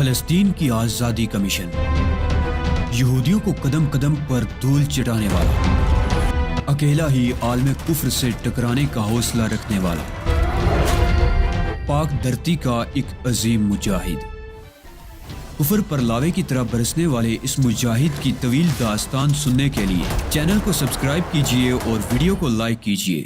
فلسطین کی آزادی کا مشن، یہودیوں کو قدم قدم پر دھول چٹانے والا، اکیلا ہی عالم کفر سے ٹکرانے کا حوصلہ رکھنے والا، پاک دھرتی کا ایک عظیم مجاہد، کفر پر لاوے کی طرح برسنے والے اس مجاہد کی طویل داستان سننے کے لیے چینل کو سبسکرائب کیجئے اور ویڈیو کو لائک کیجئے۔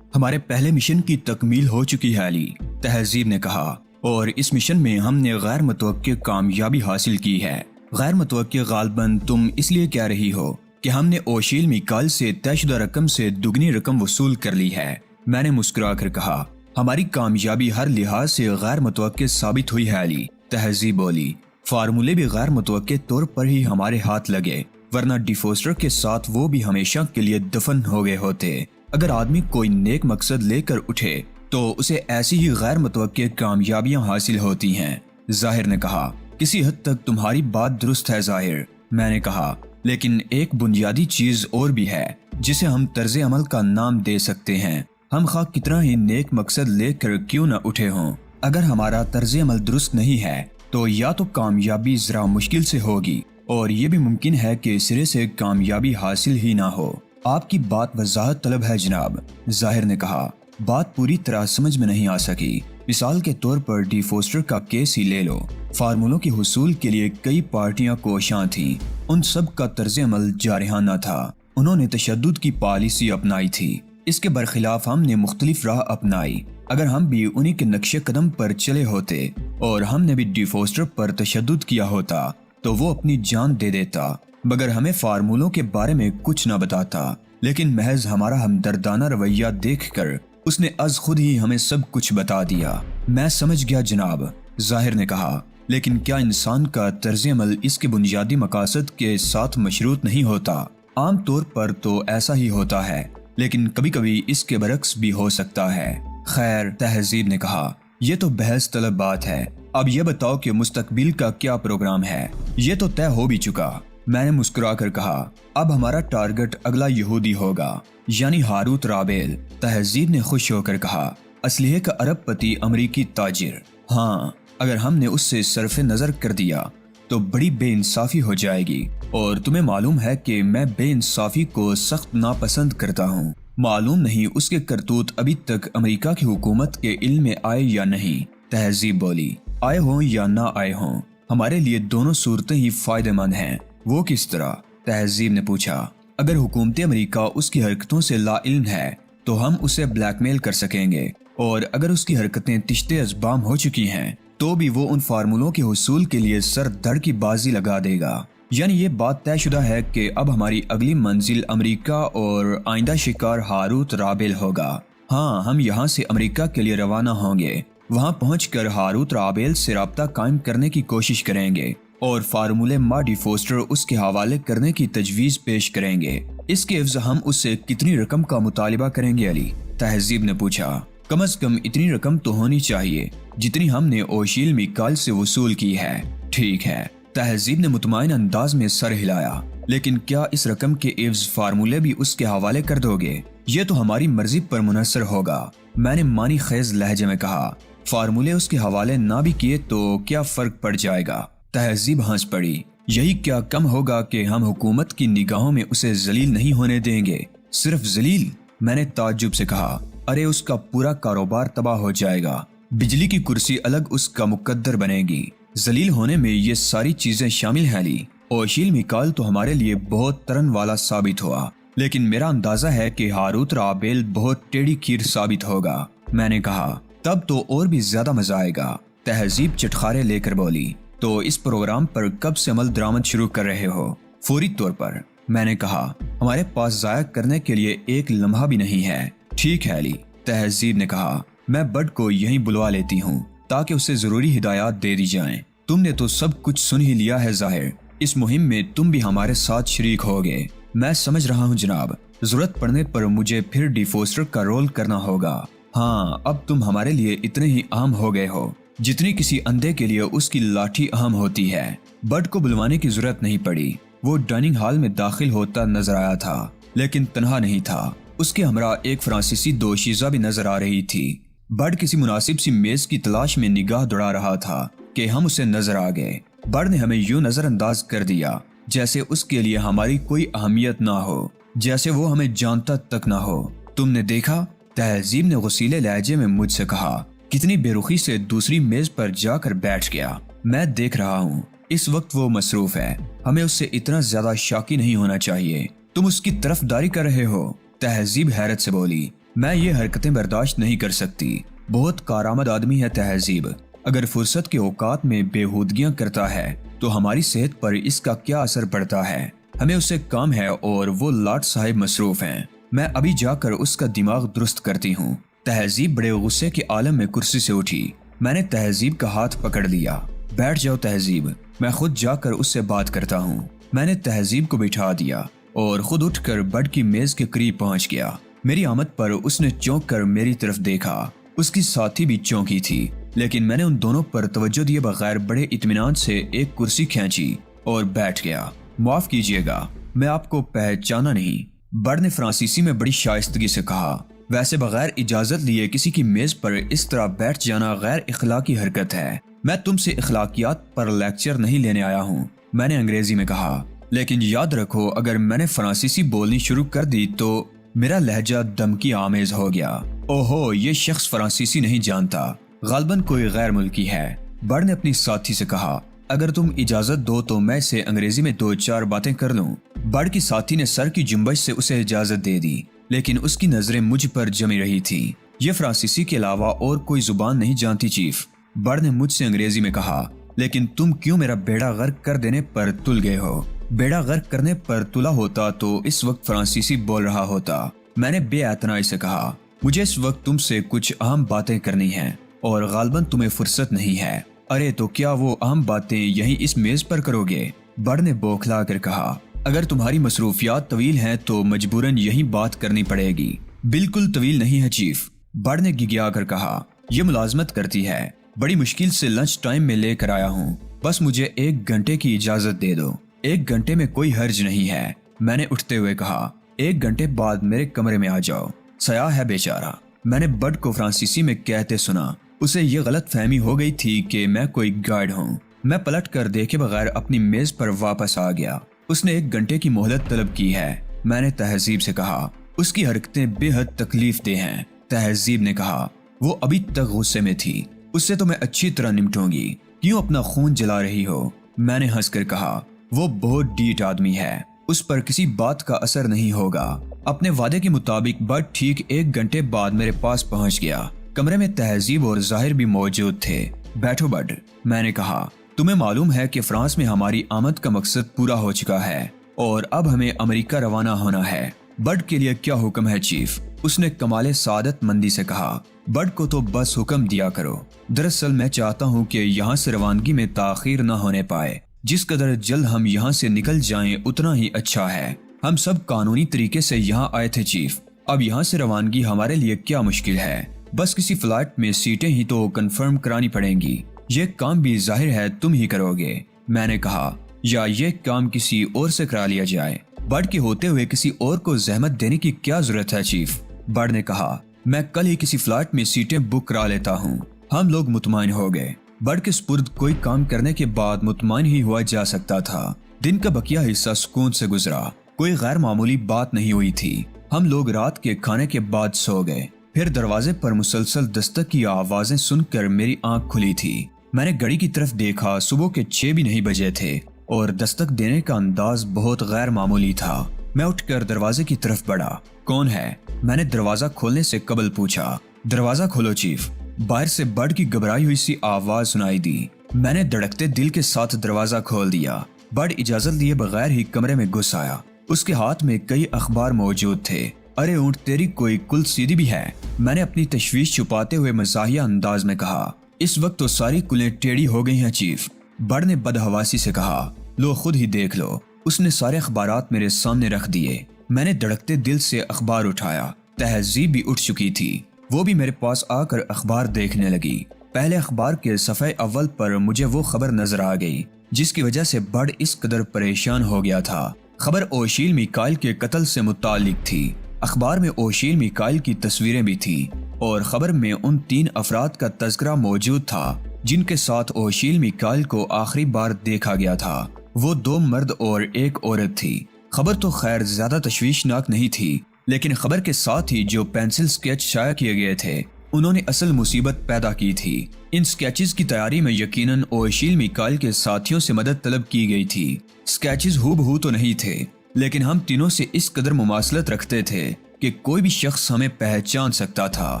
ہمارے پہلے مشن کی تکمیل ہو چکی ہے علی، تہذیب نے کہا، اور اس مشن میں ہم نے غیر متوقع کامیابی حاصل کی ہے۔ غیر متوقع غالباً تم اس لیے کہہ رہی ہو کہ ہم نے اوشیل میکال سے طے شدہ رقم سے دگنی رقم وصول کر لی ہے۔ میں نے مسکرا کر کہا، ہماری کامیابی ہر لحاظ سے غیر متوقع ثابت ہوئی ہے علی، تہذیب بولی۔ فارمولے بھی غیر متوقع طور پر ہی ہمارے ہاتھ لگے، ورنہ ڈی فوسٹر کے ساتھ وہ بھی ہمیشہ کے لیے دفن ہو گئے ہوتے۔ اگر آدمی کوئی نیک مقصد لے کر اٹھے تو اسے ایسی ہی غیر متوقع کامیابیاں حاصل ہوتی ہیں، ظاہر نے کہا۔ کسی حد تک تمہاری بات درست ہے ظاہر، میں نے کہا، لیکن ایک بنیادی چیز اور بھی ہے جسے ہم طرز عمل کا نام دے سکتے ہیں۔ ہم خواہ کتنا ہی نیک مقصد لے کر کیوں نہ اٹھے ہوں، اگر ہمارا طرز عمل درست نہیں ہے تو یا تو کامیابی ذرا مشکل سے ہوگی، اور یہ بھی ممکن ہے کہ سرے سے کامیابی حاصل ہی نہ ہو۔ آپ کی بات وضاحت طلب ہے جناب، ظاہر نے کہا۔ بات پوری طرح سمجھ میں نہیں آ سکی۔ مثال کے طور پر ڈی فوسٹر کا کیس ہی لے لو۔ فارمولوں کے حصول کے لیے کئی پارٹیاں کوشاں تھیں، ان سب کا طرز عمل جارحانہ تھا۔ انہوں نے تشدد کی پالیسی اپنائی تھی، اس کے برخلاف ہم نے مختلف راہ اپنائی۔ اگر ہم بھی انہی کے نقش قدم پر چلے ہوتے اور ہم نے بھی ڈی فوسٹر پر تشدد کیا ہوتا تو وہ اپنی جان دے دیتا، مگر ہمیں فارمولوں کے بارے میں کچھ نہ بتاتا، لیکن محض ہمارا ہمدردانہ رویہ دیکھ کر اس نے از خود ہی ہمیں سب کچھ بتا دیا۔ میں سمجھ گیا جناب، ظاہر نے کہا، لیکن کیا انسان کا طرز عمل اس کے بنیادی مقاصد کے ساتھ مشروط نہیں ہوتا؟ عام طور پر تو ایسا ہی ہوتا ہے، لیکن کبھی کبھی اس کے برعکس بھی ہو سکتا ہے۔ خیر، تہذیب نے کہا، یہ تو بحث طلب بات ہے۔ اب یہ بتاؤ کہ مستقبل کا کیا پروگرام ہے؟ یہ تو طے ہو بھی چکا، میں نے مسکرا کر کہا۔ اب ہمارا ٹارگٹ اگلا یہودی ہوگا، یعنی ہاروت رابیل، تہذیب نے خوش ہو کر کہا، اسلحے کا ارب پتی امریکی تاجر۔ ہاں، اگر ہم نے اس سے صرف نظر کر دیا تو بڑی بے انصافی ہو جائے گی، اور تمہیں معلوم ہے کہ میں بے انصافی کو سخت ناپسند کرتا ہوں۔ معلوم نہیں اس کے کرتوت ابھی تک امریکہ کی حکومت کے علم میں آئے یا نہیں، تہذیب بولی۔ آئے ہوں یا نہ آئے ہوں، ہمارے لیے دونوں صورتیں ہی فائدہ مند ہیں۔ وہ کس طرح؟ تہذیب نے پوچھا۔ اگر حکومت امریکہ اس کی حرکتوں سے لا علم ہے تو ہم اسے بلیک میل کر سکیں گے، اور اگر اس کی حرکتیں تشتے ازبام ہو چکی ہیں تو بھی وہ ان فارمولوں کے حصول کے لیے سر دھڑ کی بازی لگا دے گا۔ یعنی یہ بات طے شدہ ہے کہ اب ہماری اگلی منزل امریکہ اور آئندہ شکار ہاروت رابیل ہوگا۔ ہاں، ہم یہاں سے امریکہ کے لیے روانہ ہوں گے، وہاں پہنچ کر ہاروت رابیل سے رابطہ قائم کرنے کی کوشش کریں گے اور فارمولے ڈی فوسٹر اس کے حوالے کرنے کی تجویز پیش کریں گے۔ اس کے عوض ہم اس سے کتنی رقم کا مطالبہ کریں گے علی؟ تہذیب نے پوچھا۔ کم از کم اتنی رقم تو ہونی چاہیے جتنی ہم نے اوشیل میکال سے وصول کی ہے۔ ٹھیک ہے، تہذیب نے مطمئن انداز میں سر ہلایا، لیکن کیا اس رقم کے عوض فارمولے بھی اس کے حوالے کر دو گے؟ یہ تو ہماری مرضی پر منحصر ہوگا، میں نے معنی خیز لہجے میں کہا۔ فارمولے اس کے حوالے نہ بھی کیے تو کیا فرق پڑ جائے گا؟ تہذیب ہنس پڑی۔ یہی کیا کم ہوگا کہ ہم حکومت کی نگاہوں میں اسے ذلیل نہیں ہونے دیں گے؟ صرف ذلیل؟ میں نے تعجب سے کہا، ارے اس کا پورا کاروبار تباہ ہو جائے گا، بجلی کی کرسی الگ اس کا مقدر بنے گی۔ ذلیل ہونے میں یہ ساری چیزیں شامل ہیں علی۔ اوشیل میکال تو ہمارے لیے بہت ترن والا ثابت ہوا، لیکن میرا اندازہ ہے کہ ہاروت رابیل بہت ٹیڑھی کھیر ثابت ہوگا، میں نے کہا۔ تب تو اور بھی زیادہ مزہ آئے گا، تہذیب چٹخارے لے کر بولی۔ تو اس پروگرام پر کب سے عمل درآمد شروع کر رہے ہو؟ فوری طور پر، میں نے کہا۔ ہمارے پاس ضائع کرنے کے لیے ایک لمحہ بھی نہیں ہے۔ ٹھیک ہے علی، تہذیب نے کہا، میں بڈ کو یہیں بلوا لیتی ہوں تاکہ اسے ضروری ہدایات دے دی جائیں۔ تم نے تو سب کچھ سن ہی لیا ہے ظاہر، اس مہم میں تم بھی ہمارے ساتھ شریک ہوگے۔ میں سمجھ رہا ہوں جناب، ضرورت پڑنے پر مجھے پھر ڈی فوسٹر کا رول کرنا ہوگا۔ ہاں، اب تم ہمارے لیے اتنے ہی اہم ہو گئے ہو جتنی کسی اندھے کے لیے اس کی لاٹھی اہم ہوتی ہے۔ بڈ کو بلوانے کی ضرورت نہیں پڑی، وہ ڈائننگ ہال میں داخل ہوتا نظر آیا تھا، لیکن تنہا نہیں تھا۔ اس کے ہمراہ ایک فرانسیسی دوشیزہ بھی نظر آ رہی تھی۔ بڑ کسی مناسب سی میز کی تلاش میں نگاہ دوڑا رہا تھا کہ ہم اسے نظر آ گئے۔ بڑ نے ہمیں یوں نظر انداز کر دیا جیسے اس کے لیے ہماری کوئی اہمیت نہ ہو، جیسے وہ ہمیں جانتا تک نہ ہو۔ تم نے دیکھا؟ تہذیب نے غصیلے لہجے میں مجھ سے کہا، کتنی بے رخی سے دوسری میز پر جا کر بیٹھ گیا۔ میں دیکھ رہا ہوں اس وقت وہ مصروف ہے، ہمیں اس سے اتنا زیادہ شاکی نہیں ہونا چاہیے۔ تم اس کی طرفداری کر رہے ہو؟ تہذیب حیرت سے بولی، میں یہ حرکتیں برداشت نہیں کر سکتی۔ بہت کارآمد آدمی ہے تہذیب، اگر فرصت کے اوقات میں بےہودگیاں کرتا ہے تو ہماری صحت پر اس کا کیا اثر پڑتا ہے؟ ہمیں اس سے کام ہے اور وہ لاٹ صاحب مصروف ہیں۔ میں ابھی جا کر اس کا دماغ درست کرتی ہوں۔ تہذیب بڑے غصے کے عالم میں کرسی سے اٹھی۔ میں نے تہذیب کا ہاتھ پکڑ لیا۔ بیٹھ جاؤ تہذیب، میں خود جا کر اس سے بات کرتا ہوں۔ میں نے تہذیب کو بٹھا دیا اور خود اٹھ کر بڑ کی میز کے قریب پہنچ گیا۔ میری آمد پر اس نے چونک کر میری طرف دیکھا۔ اس کی ساتھی بھی چونکی تھی، لیکن میں نے ان دونوں پر توجہ دیے بغیر بڑے اطمینان سے ایک کرسی کھینچی اور بیٹھ گیا۔ معاف کیجیے گا، میں آپ کو پہچانا نہیں، بڑ نے فرانسیسی میں بڑی شائستگی سے کہا۔ ویسے بغیر اجازت لیے کسی کی میز پر اس طرح بیٹھ جانا غیر اخلاقی حرکت ہے۔ میں تم سے اخلاقیات پر لیکچر نہیں لینے آیا ہوں، میں نے انگریزی میں کہا، لیکن یاد رکھو اگر میں نے فرانسیسی بولنی شروع کر دی تو میرا لہجہ دھمکی آمیز ہو گیا۔ اوہو، یہ شخص فرانسیسی نہیں جانتا، غالباً کوئی غیر ملکی ہے، بڑ نے اپنی ساتھی سے کہا۔ اگر تم اجازت دو تو میں اسے انگریزی میں 2-4 باتیں کر لوں۔ بڑ کی ساتھی نے سر کی جنبش سے اسے اجازت دے دی، لیکن اس کی نظریں مجھ پر جمی رہی تھی۔ یہ فرانسیسی کے علاوہ اور کوئی زبان نہیں جانتی چیف، بڑ نے مجھ سے انگریزی میں کہا۔ لیکن تم کیوں میرا بیڑا غرق کر دینے پر تل گئے ہو؟ بیڑا غرق کرنے پر تلا ہوتا تو اس وقت فرانسیسی بول رہا ہوتا، میں نے بے اعتنائی سے کہا۔ مجھے اس وقت تم سے کچھ اہم باتیں کرنی ہیں اور غالباً تمہیں فرصت نہیں ہے۔ ارے تو کیا وہ اہم باتیں یہیں اس میز پر کرو گے؟ بڑ نے بوکھلا کر کہا۔ اگر تمہاری مصروفیات طویل ہیں تو مجبوراً یہی بات کرنی پڑے گی۔ بالکل طویل نہیں ہے چیف، بڑ نے گگیا کر کہا۔ یہ ملازمت کرتی ہے، بڑی مشکل سے لنچ ٹائم میں لے کر آیا ہوں، بس مجھے 1 گھنٹے کی اجازت دے دو۔ 1 گھنٹے میں کوئی حرج نہیں ہے، میں نے اٹھتے ہوئے کہا۔ 1 گھنٹے بعد میرے کمرے میں آ جاؤ، سیاح ہے بیچارہ، میں نے بڑ کو فرانسیسی میں کہتے سنا۔ اسے یہ غلط فہمی ہو گئی تھی کہ میں کوئی گائیڈ ہوں۔ میں پلٹ کر دیکھے بغیر اپنی میز پر واپس آ گیا۔ اس نے 1 گھنٹے کی مہلت طلب کی ہے، میں نے تہذیب سے کہا۔ اس کی حرکتیں بے حد تکلیف دہ ہیں، تہذیب نے کہا۔ وہ ابھی تک غصے میں تھی، اس سے تو میں اچھی طرح نمٹوں گی، کیوں اپنا خون جلا رہی ہو؟ میں نے ہنس کر کہا۔ وہ بہت ڈیٹ آدمی ہے، اس پر کسی بات کا اثر نہیں ہوگا۔ اپنے وعدے کے مطابق بڑ ٹھیک 1 گھنٹے بعد میرے پاس پہنچ گیا۔ کمرے میں تہذیب اور ظاہر بھی موجود تھے۔ بیٹھو بڑ، میں نے کہا۔ تمہیں معلوم ہے کہ فرانس میں ہماری آمد کا مقصد پورا ہو چکا ہے اور اب ہمیں امریکہ روانہ ہونا ہے۔ بڑ کے لیے کیا حکم ہے چیف؟ اس نے کمال سعادت مندی سے کہا۔ بڑ کو تو بس حکم دیا کرو، دراصل میں چاہتا ہوں کہ یہاں سے روانگی میں تاخیر نہ ہونے پائے۔ جس قدر جلد ہم یہاں سے نکل جائیں اتنا ہی اچھا ہے۔ ہم سب قانونی طریقے سے یہاں آئے تھے چیف، اب یہاں سے روانگی ہمارے لیے کیا مشکل ہے، بس کسی فلائٹ میں سیٹیں ہی تو کنفرم کرانی پڑیں گی۔ یہ کام بھی ظاہر ہے تم ہی کرو گے، میں نے کہا، یا یہ کام کسی اور سے کرا لیا جائے؟ بڑ کے ہوتے ہوئے کسی اور کو زحمت دینے کی کیا ضرورت ہے چیف؟ بڑ نے کہا۔ میں کل ہی کسی فلائٹ میں سیٹیں بک کرا لیتا ہوں۔ ہم لوگ مطمئن ہو گئے۔ بڑ کے سپرد کوئی کام کرنے کے بعد مطمئن ہی ہوا جا سکتا تھا۔ دن کا بقیہ حصہ سکون سے گزرا، کوئی غیر معمولی بات نہیں ہوئی تھی۔ ہم لوگ رات کے کھانے کے بعد سو گئے۔ پھر دروازے پر مسلسل دستک کی آوازیں سن کر میری آنکھ کھلی تھی۔ میں نے گھڑی کی طرف دیکھا، صبح کے 6 بھی نہیں بجے تھے اور دستک دینے کا انداز بہت غیر معمولی تھا۔ میں اٹھ کر دروازے کی طرف بڑھا۔ کون ہے؟ میں نے دروازہ کھولنے سے قبل پوچھا۔ دروازہ کھولو چیف، باہر سے بڑ کی گھبرائی ہوئی سی آواز سنائی دی۔ میں نے دھڑکتے دل کے ساتھ دروازہ کھول دیا۔ بڑ اجازت لیے بغیر ہی کمرے میں گھس آیا۔ اس کے ہاتھ میں کئی اخبار موجود تھے۔ ارے اونٹ تیری کوئی کل سیدھی بھی ہے، میں نے اپنی تشویش چھپاتے ہوئے مزاحیہ انداز میں کہا۔ اس وقت تو ساری کلیں ٹیڑھی ہو گئی ہیں چیف، بڑ نے بدحواسی سے کہا۔ لو خود ہی دیکھ لو۔ اس نے سارے اخبارات میرے سامنے رکھ دیے۔ میں نے دھڑکتے دل سے اخبار اٹھایا۔ تہذیب بھی اٹھ چکی تھی، وہ بھی میرے پاس آ کر اخبار دیکھنے لگی۔ پہلے اخبار کے صفحے اول پر مجھے وہ خبر نظر آ گئی جس کی وجہ سے بڑ اس قدر پریشان ہو گیا تھا۔ خبر اوشیل میکائل کے قتل سے متعلق تھی۔ اخبار میں اوشیل میکائل کی تصویریں بھی تھیں اور خبر میں ان 3 افراد کا تذکرہ موجود تھا جن کے ساتھ اوشیل میکائل کو آخری بار دیکھا گیا تھا۔ وہ 2 مرد اور 1 عورت تھی۔ خبر تو خیر زیادہ تشویشناک نہیں تھی، لیکن خبر کے ساتھ ہی جو پینسل سکیچ شائع کیے گئے تھے انہوں نے اصل مصیبت پیدا کی تھی۔ ان سکیچز کی تیاری میں یقیناً اوشیل میکائل کے ساتھیوں سے مدد طلب کی گئی تھی۔ سکیچز ہو بہو تو نہیں تھے، لیکن ہم تینوں سے اس قدر مماثلت رکھتے تھے کہ کوئی بھی شخص ہمیں پہچان سکتا تھا۔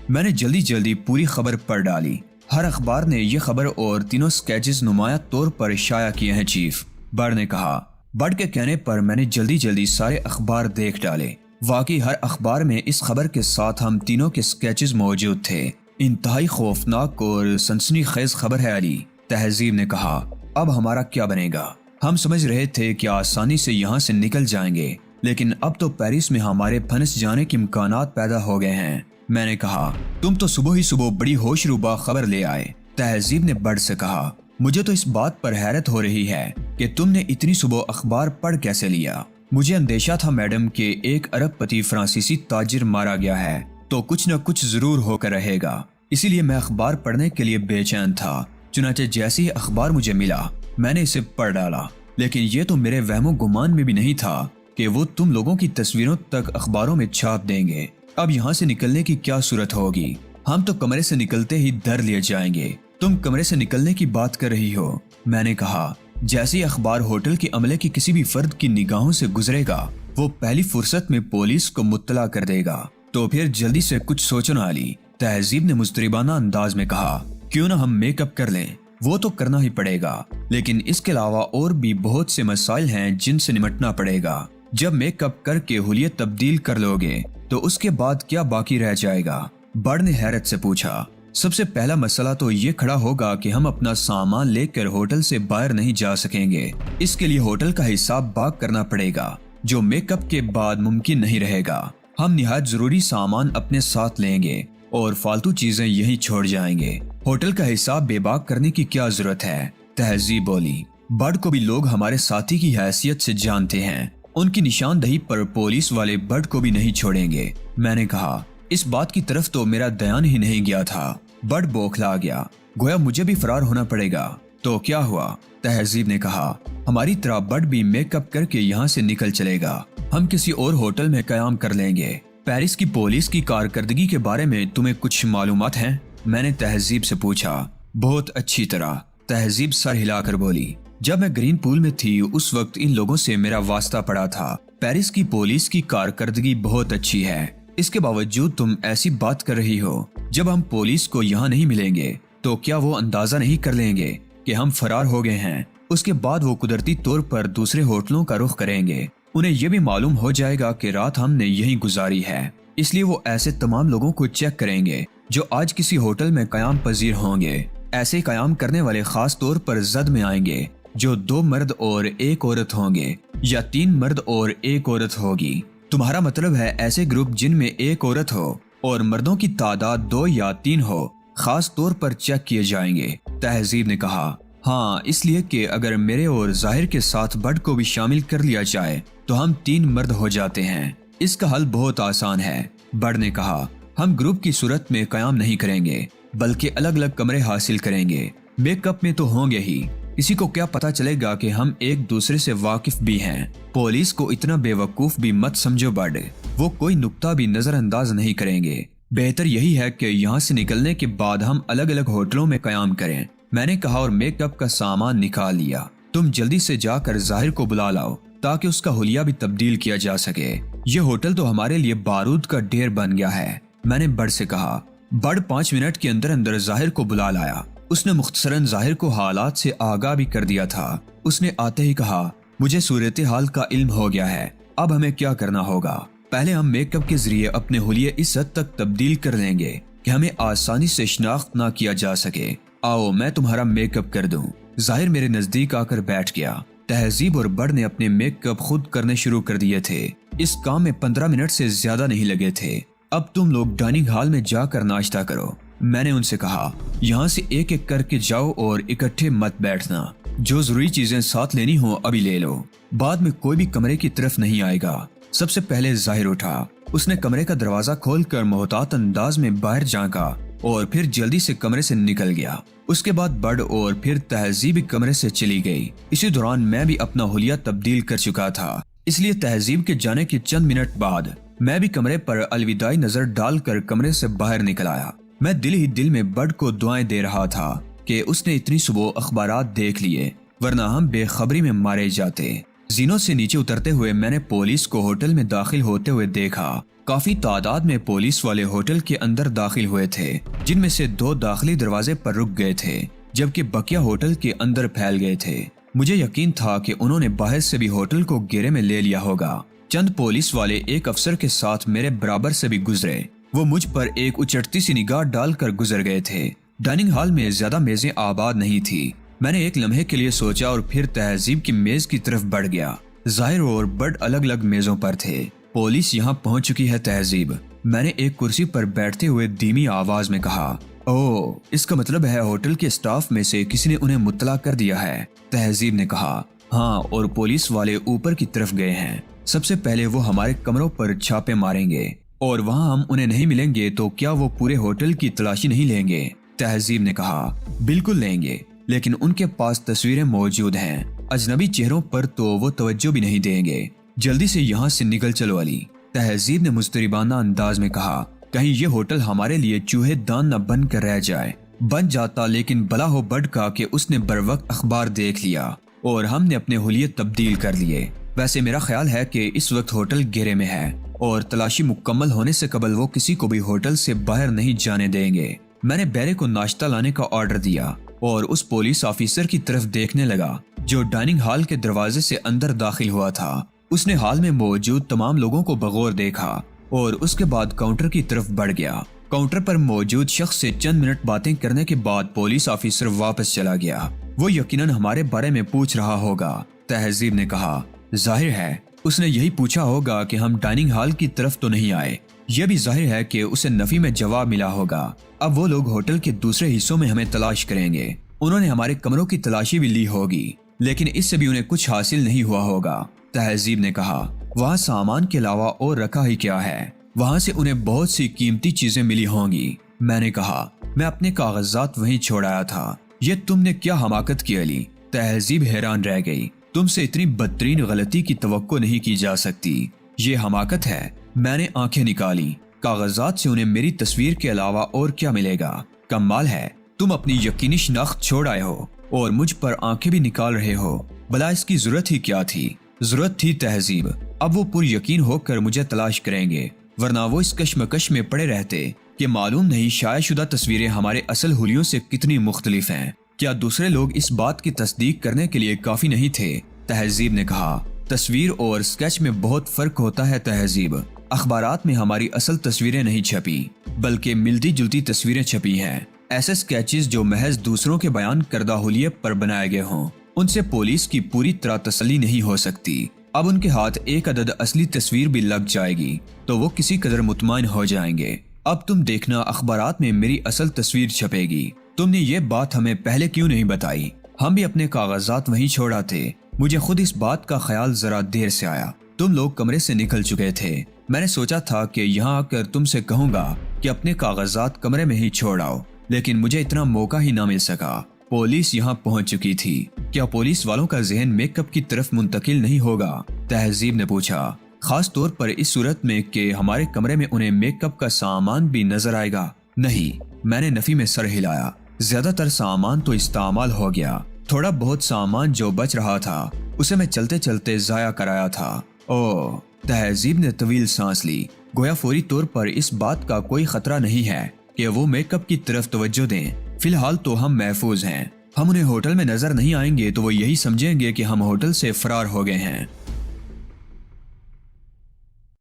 میں نے جلدی پوری خبر پڑھ ڈالی۔ ہر اخبار نے یہ خبر اور تینوں سکیچز نمایاں طور پر شائع کیے ہیں چیف، بڑ نے کہا۔ بڑ کے کہنے پر میں نے جلدی سارے اخبار دیکھ ڈالے۔ واقعی ہر اخبار میں اس خبر کے ساتھ ہم تینوں کے سکیچز موجود تھے۔ انتہائی خوفناک اور سنسنی خیز خبر ہے علی، تہذیب نے کہا۔ اب ہمارا کیا بنے گا؟ ہم سمجھ رہے تھے کہ آسانی سے یہاں سے نکل جائیں گے، لیکن اب تو پیرس میں ہمارے پھنس جانے کے امکانات پیدا ہو گئے ہیں۔ میں نے کہا، تم تو صبح ہی بڑی ہوش روبا خبر لے آئے، تہذیب نے بڑ سے کہا۔ مجھے تو اس بات پر حیرت ہو رہی ہے کہ تم نے اتنی صبح اخبار پڑھ کیسے لیا۔ مجھے اندیشہ تھا میڈم کہ 1 ارب پتی فرانسیسی تاجر مارا گیا ہے تو کچھ نہ کچھ ضرور ہو کر رہے گا، اسی لیے میں اخبار پڑھنے کے لیے بے چین تھا۔ چنانچہ جیسے ہی اخبار مجھے ملا میں نے اسے پڑھ ڈالا، لیکن یہ تو میرے وہم و گمان میں بھی نہیں تھا کہ وہ تم لوگوں کی تصویروں تک اخباروں میں چھاپ دیں گے۔ اب یہاں سے نکلنے کی کیا صورت ہوگی؟ ہم تو کمرے سے نکلتے ہی دھر لیے جائیں گے۔ تم کمرے سے نکلنے کی بات کر رہی ہو؟ میں نے کہا۔ جیسے اخبار ہوٹل کے عملے کی کسی بھی فرد کی نگاہوں سے گزرے گا وہ پہلی فرصت میں پولیس کو مطلع کر دے گا، تو پھر جلدی سے کچھ سوچنا علی، تہذیب نے مضطربانہ انداز میں کہا۔ کیوں نہ ہم میک اپ کر لیں؟ وہ تو کرنا ہی پڑے گا، لیکن اس کے علاوہ اور بھی بہت سے مسائل ہیں جن سے نمٹنا پڑے گا۔ جب میک اپ کر کے حلیت تبدیل کر لو گے تو اس کے بعد کیا باقی رہ جائے گا؟ بڑ نے حیرت سے پوچھا۔ سب سے پہلا مسئلہ تو یہ کھڑا ہوگا کہ ہم اپنا سامان لے کر ہوٹل سے باہر نہیں جا سکیں گے۔ اس کے لیے ہوٹل کا حساب باق کرنا پڑے گا، جو میک اپ کے بعد ممکن نہیں رہے گا۔ ہم نہایت ضروری سامان اپنے ساتھ لیں گے اور فالتو چیزیں یہیں چھوڑ جائیں گے۔ ہوٹل کا حساب بے باک کرنے کی کیا ضرورت ہے؟ تہذیب بولی۔ بڑ کو بھی لوگ ہمارے ساتھی کی حیثیت سے جانتے ہیں، ان کی نشاندہی پر پولیس والے بڑ کو بھی نہیں چھوڑیں گے۔ میں نے کہا، اس بات کی طرف تو میرا دھیان ہی نہیں گیا تھا۔ بڑ بوکھلا گیا، گویا مجھے بھی فرار ہونا پڑے گا۔ تو کیا ہوا؟ تہذیب نے کہا، ہماری طرح بڑ بھی میک اپ کر کے یہاں سے نکل چلے گا۔ ہم کسی اور ہوٹل میں قیام کر لیں گے۔ پیرس کی پولیس کی کارکردگی کے بارے میں تمہیں کچھ معلومات ہیں؟ میں نے تہذیب سے پوچھا۔ بہت اچھی طرح، تہذیب سر ہلا کر بولی۔ جب میں گرین پول میں تھی اس وقت ان لوگوں سے میرا واسطہ پڑا تھا۔ پیرس کی پولیس کی کارکردگی بہت اچھی ہے، اس کے باوجود تم ایسی بات کر رہی ہو۔ جب ہم پولیس کو یہاں نہیں ملیں گے تو کیا وہ اندازہ نہیں کر لیں گے کہ ہم فرار ہو گئے ہیں؟ اس کے بعد وہ قدرتی طور پر دوسرے ہوٹلوں کا رخ کریں گے۔ انہیں یہ بھی معلوم ہو جائے گا کہ رات ہم نے یہیں گزاری ہے، اس لیے وہ ایسے تمام لوگوں کو چیک کریں گے جو آج کسی ہوٹل میں قیام پذیر ہوں گے۔ ایسے قیام کرنے والے خاص طور پر زد میں آئیں گے، جو 2 مرد اور 1 عورت ہوں گے یا 3 مرد اور 1 عورت ہوگی۔ تمہارا مطلب ہے ایسے گروپ جن میں 1 عورت ہو اور مردوں کی تعداد 2 یا 3 ہو خاص طور پر چیک کیے جائیں گے، تہذیب نے کہا۔ ہاں، اس لیے کہ اگر میرے اور ظاہر کے ساتھ بڑ کو بھی شامل کر لیا جائے تو ہم 3 مرد ہو جاتے ہیں۔ اس کا حل بہت آسان ہے، بڑ نے کہا۔ ہم گروپ کی صورت میں قیام نہیں کریں گے بلکہ الگ الگ کمرے حاصل کریں گے۔ میک اپ میں تو ہوں گے ہی، کسی کو کیا پتا چلے گا کہ ہم ایک دوسرے سے واقف بھی ہیں۔ پولیس کو اتنا بے وقوف بھی مت سمجھو بڑ، وہ کوئی نقطہ بھی نظر انداز نہیں کریں گے۔ بہتر یہی ہے کہ یہاں سے نکلنے کے بعد ہم الگ الگ ہوٹلوں میں قیام کریں، میں نے کہا اور میک اپ کا سامان نکال لیا۔ تم جلدی سے جا کر ظاہر کو بلا لاؤ تاکہ اس کا حلیہ بھی تبدیل کیا جا سکے۔ یہ ہوٹل تو ہمارے لیے بارود کا ڈھیر بن گیا ہے، میں نے بڑ سے کہا۔ بڑ 5 منٹ کے اندر اندر ظاہر کو بلا لایا۔ اس نے مختصراً ظاہر کو حالات سے آگاہ بھی کر دیا تھا۔ اس نے آتے ہی کہا، مجھے صورتحال کا علم ہو گیا ہے، اب ہمیں کیا کرنا ہوگا؟ پہلے ہم میک اپ کے ذریعے اپنے حلیے اس حد تک تبدیل کر لیں گے کہ ہمیں آسانی سے شناخت نہ کیا جا سکے۔ آؤ میں تمہارا میک اپ کر دوں۔ ظاہر میرے نزدیک آ کر بیٹھ گیا۔ تہذیب اور بڑ نے اپنے میک اپ خود کرنے شروع کر دیے تھے۔ اس کام میں 15 منٹ سے زیادہ نہیں لگے تھے۔ اب تم لوگ ڈائننگ ہال میں جا کر ناشتہ کرو، میں نے ان سے کہا۔ یہاں سے ایک ایک کر کے جاؤ اور اکٹھے مت بیٹھنا۔ جو ضروری چیزیں ساتھ لینی ہو ابھی لے لو، بعد میں کوئی بھی کمرے کی طرف نہیں آئے گا۔ سب سے پہلے ظاہر اٹھا۔ اس نے کمرے کا دروازہ کھول کر محتاط انداز میں باہر جھانکا اور پھر جلدی سے کمرے سے نکل گیا۔ اس کے بعد بڈ اور پھر تہذیب کمرے سے چلی گئی۔ اسی دوران میں بھی اپنا حلیہ تبدیل کر چکا تھا، اس لیے تہذیب کے جانے کے چند منٹ بعد میں بھی کمرے پر الوداعی نظر ڈال کر کمرے سے باہر نکل آیا۔ میں دل ہی دل میں بڈ کو دعائیں دے رہا تھا کہ اس نے اتنی صبح اخبارات دیکھ لیے، ورنہ ہم بے خبری میں مارے جاتے۔ زینوں سے نیچے اترتے ہوئے میں نے پولیس کو ہوٹل میں داخل ہوتے ہوئے دیکھا۔ کافی تعداد میں پولیس والے ہوٹل کے اندر داخل ہوئے تھے، جن میں سے 2 داخلی دروازے پر رک گئے تھے، جبکہ بقیہ ہوٹل کے اندر پھیل گئے تھے۔ مجھے یقین تھا کہ انہوں نے باہر سے بھی ہوٹل کو گھیرے میں لے لیا ہوگا۔ چند پولیس والے ایک افسر کے ساتھ میرے برابر سے بھی گزرے۔ وہ مجھ پر ایک اچٹتی سی نگاہ ڈال کر گزر گئے تھے۔ ڈائننگ ہال میں زیادہ میزیں آباد نہیں تھی۔ میں نے ایک لمحے کے لیے سوچا اور پھر تہذیب کی میز کی طرف بڑھ گیا۔ ظاہر اور بڈ الگ الگ میزوں پر تھے۔ پولیس یہاں پہنچ چکی ہے تہذیب، میں نے ایک کرسی پر بیٹھتے ہوئے دھیمی آواز میں کہا۔ اوہ، اس کا مطلب ہے ہوٹل کے اسٹاف میں سے کسی نے انہیں مطلع کر دیا ہے، تہذیب نے کہا۔ ہاں، اور پولیس والے اوپر کی طرف گئے ہیں۔ سب سے پہلے وہ ہمارے کمروں پر چھاپے ماریں گے، اور وہاں ہم انہیں نہیں ملیں گے تو کیا وہ پورے ہوٹل کی تلاشی نہیں لیں گے؟ تہذیب نے کہا۔ بالکل لیں گے، لیکن ان کے پاس تصویریں موجود ہیں۔ اجنبی چہروں پر تو وہ توجہ بھی نہیں دیں گے۔ جلدی سے یہاں سے نکل چلو علی، تہذیب نے مضطربانہ انداز میں کہا۔ کہیں یہ ہوٹل ہمارے لیے چوہے دان نہ بن کر رہ جائے۔ بن جاتا، لیکن بلا ہو بڈ کا کہ اس نے بر وقت اخبار دیکھ لیا اور ہم نے اپنے حلیے تبدیل کر لیے۔ ویسے میرا خیال ہے کہ اس وقت ہوٹل گھیرے میں ہے اور تلاشی مکمل ہونے سے قبل وہ کسی کو بھی ہوٹل سے باہر نہیں جانے دیں گے۔ میں نے بیرے کو ناشتہ لانے کا آرڈر دیا اور اس پولیس آفیسر کی طرف دیکھنے لگا جو ڈائننگ ہال کے دروازے سے اندر داخل ہوا تھا۔ اس نے ہال میں موجود تمام لوگوں کو بغور دیکھا اور اس کے بعد کاؤنٹر کی طرف بڑھ گیا۔ کاؤنٹر پر موجود شخص سے چند منٹ باتیں کرنے کے بعد پولیس آفیسر واپس چلا گیا۔ وہ یقیناً ہمارے بارے میں پوچھ رہا ہوگا، تہذیب نے کہا۔ ظاہر ہے اس نے یہی پوچھا ہوگا کہ ہم ڈائننگ ہال کی طرف تو نہیں آئے۔ یہ بھی ظاہر ہے کہ اسے نفی میں جواب ملا ہوگا۔ اب وہ لوگ ہوٹل کے دوسرے حصوں میں ہمیں تلاش کریں گے۔ انہوں نے ہمارے کمروں کی تلاشی بھی لی ہوگی، لیکن اس سے بھی انہیں کچھ حاصل نہیں ہوا ہوگا، تہذیب نے کہا۔ وہاں سامان کے علاوہ اور رکھا ہی کیا ہے؟ وہاں سے انہیں بہت سی قیمتی چیزیں ملی ہوں گی، میں نے کہا۔ میں اپنے کاغذات وہیں چھوڑ آیا تھا۔ یہ تم نے کیا حماقت کی علی؟ تہذیب حیران رہ گئی۔ تم سے اتنی بدترین غلطی کی توقع نہیں کی جا سکتی۔ یہ حماقت ہے۔ میں نے آنکھیں نکالی۔ کاغذات سے انہیں میری تصویر کے علاوہ اور کیا ملے گا؟ کمال ہے، تم اپنی یقینی شناخت چھوڑ آئے ہو اور مجھ پر آنکھیں بھی نکال رہے ہو۔ بھلا اس کی ضرورت ہی کیا تھی؟ ضرورت تھی تہذیب، اب وہ پر یقین ہو کر مجھے تلاش کریں گے، ورنہ وہ اس کشمکش میں پڑے رہتے کہ معلوم نہیں شائع شدہ تصویریں ہمارے اصل حلیوں سے کتنی مختلف ہیں۔ کیا دوسرے لوگ اس بات کی تصدیق کرنے کے لیے کافی نہیں تھے؟ تہذیب نے کہا۔ تصویر اور اسکیچ میں بہت فرق ہوتا ہے تہذیب۔ اخبارات میں ہماری اصل تصویریں نہیں چھپی، بلکہ ملتی جلتی تصویریں چھپی ہیں۔ ایسے اسکیچز جو محض دوسروں کے بیان کردہ حلیے پر بنائے گئے ہوں، ان سے پولیس کی پوری طرح تسلی نہیں ہو سکتی۔ اب ان کے ہاتھ ایک عدد اصلی تصویر بھی لگ جائے گی تو وہ کسی قدر مطمئن ہو جائیں گے۔ اب تم دیکھنا اخبارات میں میری اصل تصویر چھپے گی۔ تم نے یہ بات ہمیں پہلے کیوں نہیں بتائی؟ ہم بھی اپنے کاغذات وہیں چھوڑ آتے۔ مجھے خود اس بات کا خیال ذرا دیر سے آیا۔ تم لوگ کمرے سے نکل چکے تھے۔ میں نے سوچا تھا کہ یہاں آ کر تم سے کہوں گا کہ اپنے کاغذات کمرے میں ہی چھوڑ آؤ، لیکن مجھے اتنا موقع ہی نہ مل سکا۔ پولیس یہاں پہنچ چکی تھی۔ کیا پولیس والوں کا ذہن میک اپ کی طرف منتقل نہیں ہوگا؟ تہذیب نے پوچھا۔ خاص طور پر اس صورت میں کہ ہمارے کمرے میں انہیں میک اپ کا سامان بھی نظر آئے گا۔ نہیں، میں نے نفی میں سر ہلایا۔ زیادہ تر سامان تو استعمال ہو گیا۔ تھوڑا بہت سامان جو بچ رہا تھا اسے میں چلتے چلتے ضائع کرایا تھا۔ اوہ، تہذیب نے طویل سانس لی، گویا فوری طور پر اس بات کا کوئی خطرہ نہیں ہے کہ وہ میک اپ کی طرف توجہ دیں۔ فی الحال تو ہم محفوظ ہیں۔ ہم انہیں ہوٹل میں نظر نہیں آئیں گے تو وہ یہی سمجھیں گے کہ ہم ہوٹل سے فرار ہو گئے ہیں۔